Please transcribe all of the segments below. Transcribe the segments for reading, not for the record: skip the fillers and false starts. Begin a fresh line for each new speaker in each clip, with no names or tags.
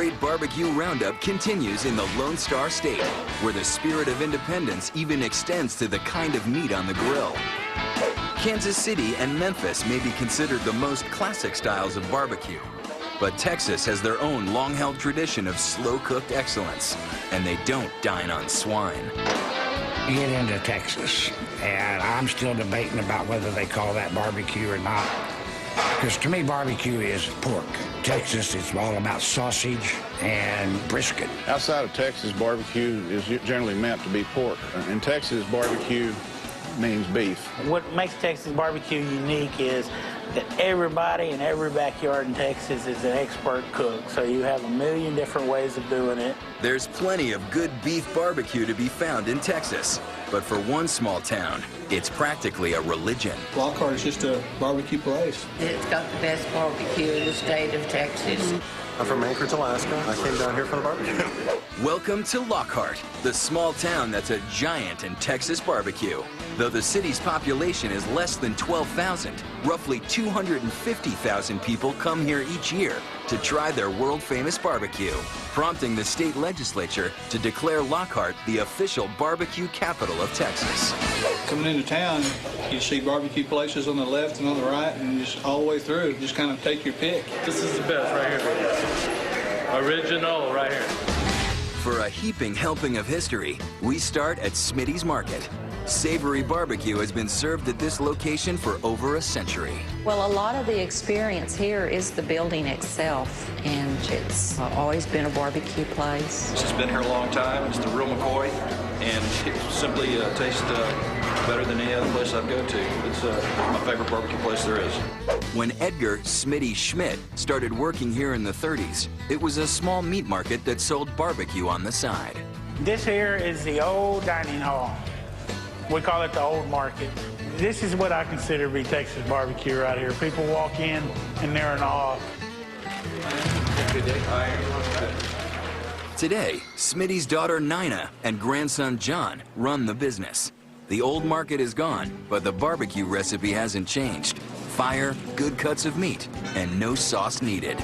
great barbecue roundup continues in the Lone Star State, where the spirit of independence even extends to the kind of meat on the grill. Kansas City and Memphis may be considered the most classic styles of barbecue, but Texas has their own long-held tradition of slow-cooked excellence, and they don't dine on swine.
You get into Texas, and I'm still debating about whether they call that barbecue or not. Because to me, barbecue is pork. Texas, it's all about sausage and brisket.
Outside of Texas, barbecue is generally meant to be pork. In Texas, barbecue means beef.
What makes Texas barbecue unique is that everybody in every backyard in Texas is an expert cook, so you have a million different ways of doing it.
There's plenty of good beef barbecue to be found in Texas, but for one small town, it's practically a religion.
Lockhart is just a barbecue place.
It's got the best barbecue in the state of Texas.
I'm from Anchorage, Alaska. I came down here for the barbecue.
Welcome to Lockhart, the small town that's a giant in Texas barbecue. Though the city's population is less than 12,000, roughly 250,000 people come here each year to try their world-famous barbecue, prompting the state legislature to declare Lockhart the official barbecue capital of Texas.
Coming into town, you see barbecue places on the left and on the right, and just all the way through, just kind of take your pick.
This is the best right here. Original right here.
For a heaping helping of history, we start at Smitty's Market. Savory barbecue has been served at this location for over a century.
Well, a lot of the experience here is the building itself, and it's always been a barbecue place.
It's been here a long time. It's the real McCoy, and it simply tastes better than any other place I'd go to. It's my favorite barbecue place there is.
When Edgar Smitty Schmidt started working here in the 30s, it was a small meat market that sold barbecue on the side.
This here is the old dining hall. We call it the old market. This is what I consider to be Texas barbecue right here. People walk in and they're in awe.
Today, Smitty's daughter Nina and grandson John run the business. The old market is gone, but the barbecue recipe hasn't changed. Fire, good cuts of meat, and no sauce needed.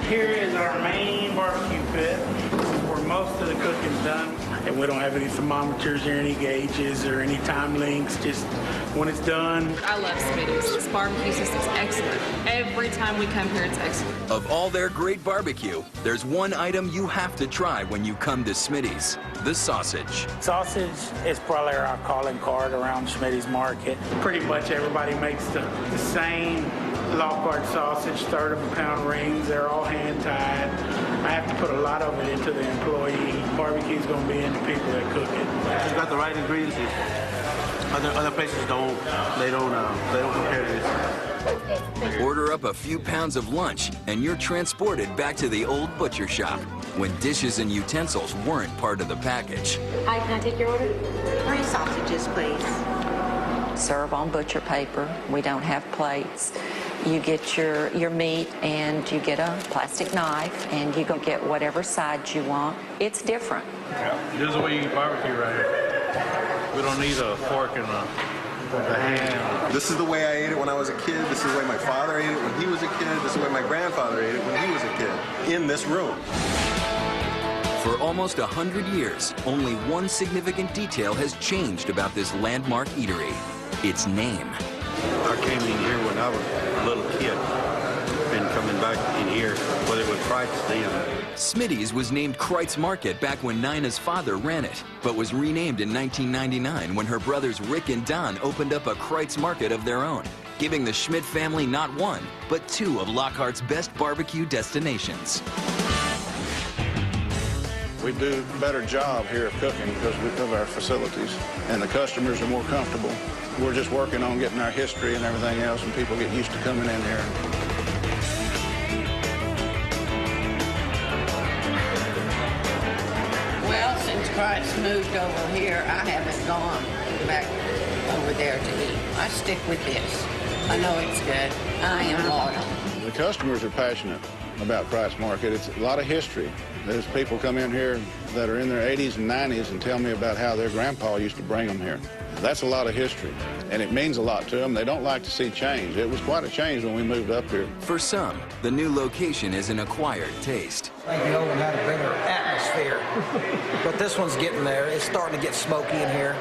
Here is our main barbecue pit. This is where most of the cooking's done. And we don't have any thermometers or any gauges or any time links, just when it's done.
I love Smitty's. This barbecue system's excellent. Every time we come here, it's excellent.
Of all their great barbecue, there's one item you have to try when you come to Smitty's: the sausage.
Sausage is probably our calling card around Smitty's Market. Pretty much everybody makes the same Lockhart sausage, third of a pound rings. They're all hand tied. I have to put a lot of it into the employee. Barbecue's going to be in the people that cook it.
It's got the right ingredients. Other places don't compare to this.
Order up a few pounds of lunch, and you're transported back to the old butcher shop when dishes and utensils weren't part of the package.
Hi, can I take your order? 3 sausages, please.
Serve on butcher paper. We don't have plates. You get your meat, and you get a plastic knife, and you go get whatever sides you want. It's different.
Yeah. This is the way you eat barbecue right here. We don't need a fork and a hand.
This is the way I ate it when I was a kid. This is the way my father ate it when he was a kid. This is the way my grandfather ate it when he was a kid. In this room.
For almost 100 years, only one significant detail has changed about this landmark eatery: its name.
I came in here when I was a little kid. Been coming back in here, whether it was Christ's then.
Smitty's was named Kreitz Market back when Nina's father ran it, but was renamed in 1999 when her brothers Rick and Don opened up a Kreitz Market of their own, giving the Schmidt family not one, but 2 of Lockhart's best barbecue destinations.
We do a better job here of cooking because of our facilities, and the customers are more comfortable. We're just working on getting our history and everything else, and people get used to coming in here.
Well, since Christ moved over here, I haven't gone back over there to eat. I stick with this. I know it's good. I am loyal.
The customers are passionate about Kreitz Market. It's a lot of history. There's people come in here that are in their 80s and 90s and tell me about how their grandpa used to bring them here. That's a lot of history, and it means a lot to them. They don't like to see change. It was quite a change when we moved up here.
For some, the new location is an acquired taste.
I think the old one had a better atmosphere. But this one's getting there. It's starting to get smoky in here.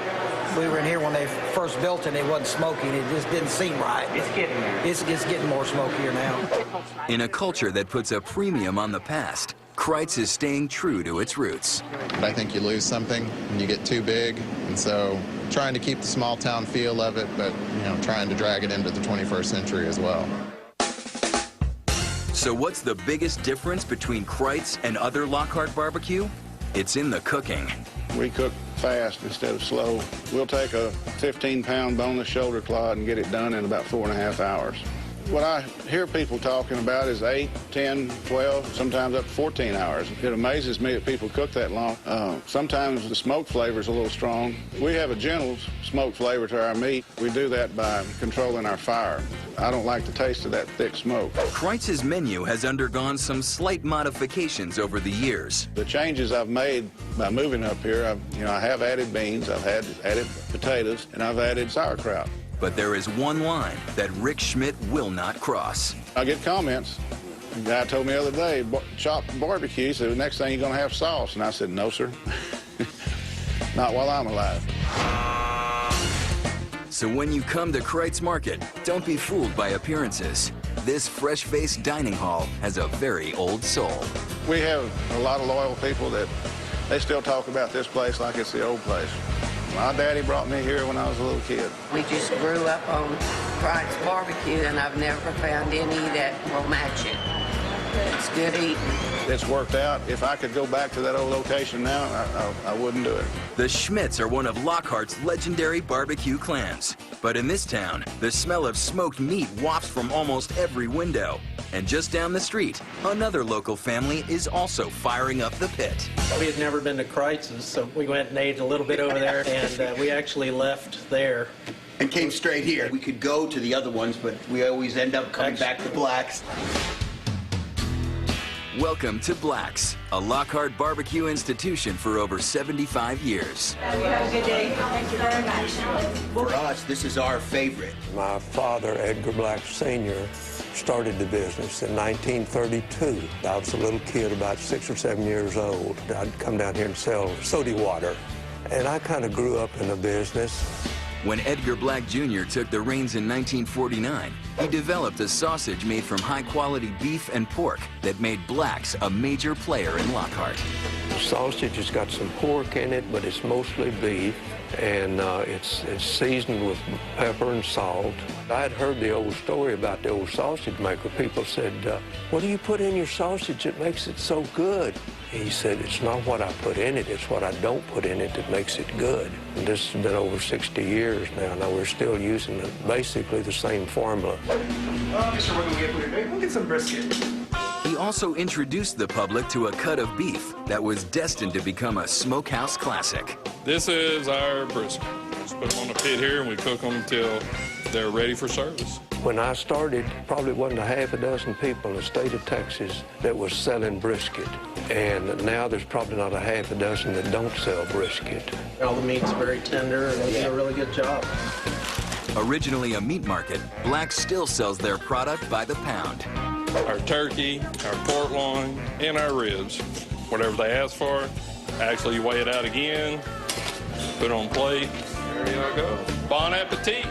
We were in here when they first built it, and it wasn't smoky. It just didn't seem right. It's getting there. It's getting more smokier now.
In a culture that puts a premium on the past, Kreitz is staying true to its roots.
I think you lose something when you get too big, and so trying to keep the small town feel of it, but trying to drag it into the 21st century as well.
So what's the biggest difference between Kreitz and other Lockhart barbecue? It's in the cooking.
We cook fast instead of slow. We'll take a 15-pound boneless shoulder clod and get it done in about 4.5 hours. What I hear people talking about is 8, 10, 12, sometimes up to 14 hours. It amazes me that people cook that long. Sometimes the smoke flavor is a little strong. We have a gentle smoke flavor to our meat. We do that by controlling our fire. I don't like the taste of that thick smoke.
Kreitz's menu has undergone some slight modifications over the years.
The changes I've made by moving up here, I have added beans, I've added potatoes, and I've added sauerkraut.
But there is one line that Rick Schmidt will not cross.
I get comments. A guy told me the other day, chopped barbecue, so the next thing you're going to have sauce. And I said, no, sir. Not while I'm alive.
So when you come to Kreitz Market, don't be fooled by appearances. This fresh-faced dining hall has a very old soul.
We have a lot of loyal people that they still talk about this place like it's the old place. My daddy brought me here when I was a little kid.
We just grew up on Kreitz barbecue, and I've never found any that will match it. It's good eating.
It's worked out. If I could go back to that old location now, I wouldn't do it.
The Schmidts are one of Lockhart's legendary barbecue clans. But in this town, the smell of smoked meat wafts from almost every window. And just down the street, another local family is also firing up the pit.
We had never been to Kreitz's, so we went and ate a little bit over there, and we actually left there.
And came straight here. We could go to the other ones, but we always end up coming back to Black's.
Welcome to Black's, a Lockhart barbecue institution for over 75 years.
You have a good day. Thank you very much.
For us, this is our favorite.
My father, Edgar Black Sr., started the business in 1932. I was a little kid, about 6 or 7 years old. I'd come down here and sell soda water, and I kind of grew up in the business.
When Edgar Black Jr. took the reins in 1949, he developed a sausage made from high-quality beef and pork that made Black's a major player in Lockhart.
The sausage has got some pork in it, but it's mostly beef, and it's seasoned with pepper and salt. I had heard the old story about the old sausage maker. People said, what do you put in your sausage that makes it so good? He said, it's not what I put in it, it's what I don't put in it that makes it good. And this has been over 60 years now. Now we're still using basically the same formula.
We'll get some brisket.
He also introduced the public to a cut of beef that was destined to become a smokehouse classic.
This is our brisket. Just put them on the pit here and we cook them until they're ready for service.
When I started, probably wasn't a half a dozen people in the state of Texas that was selling brisket. And now there's probably not a half a dozen that don't sell brisket.
All the meat's very tender, and they do a really good job.
Originally a meat market, Black still sells their product by the pound.
Our turkey, our pork loin, and our ribs. Whatever they ask for, actually you weigh it out again, put it on plate, there you go. Bon appetit.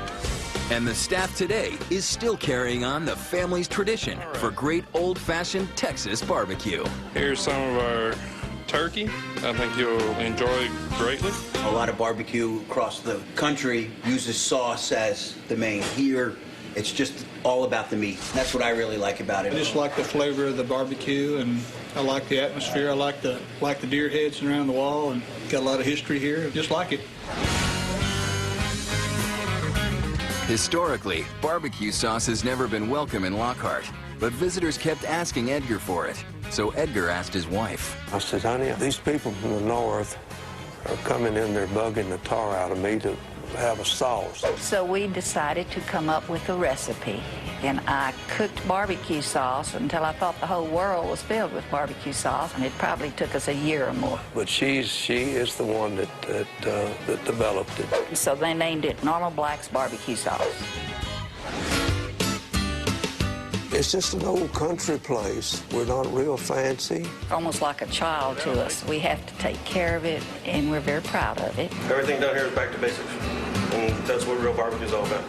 And the staff today is still carrying on the family's tradition for great old-fashioned Texas barbecue.
Here's some of our turkey. I think you'll enjoy greatly.
A lot of barbecue across the country uses sauce as the main. Here, it's just all about the meat. That's what I really like about it.
I just like the flavor of the barbecue, and I like the atmosphere. I like the deer heads around the wall, and got a lot of history here. Just like it.
Historically, barbecue sauce has never been welcome in Lockhart, but visitors kept asking Edgar for it. So Edgar asked his wife.
I said, honey, these people from the north are coming in there bugging the tar out of me to have a sauce.
So we decided to come up with a recipe, and I cooked barbecue sauce until I thought the whole world was filled with barbecue sauce, and it probably took us a year or more.
But she is the one that developed it.
So they named it Normal Black's Barbecue Sauce.
It's just an old country place. We're not real fancy.
Almost like a child to us. We have to take care of it, and we're very proud of it.
Everything down here is back to basics, and that's what real barbecue is all about.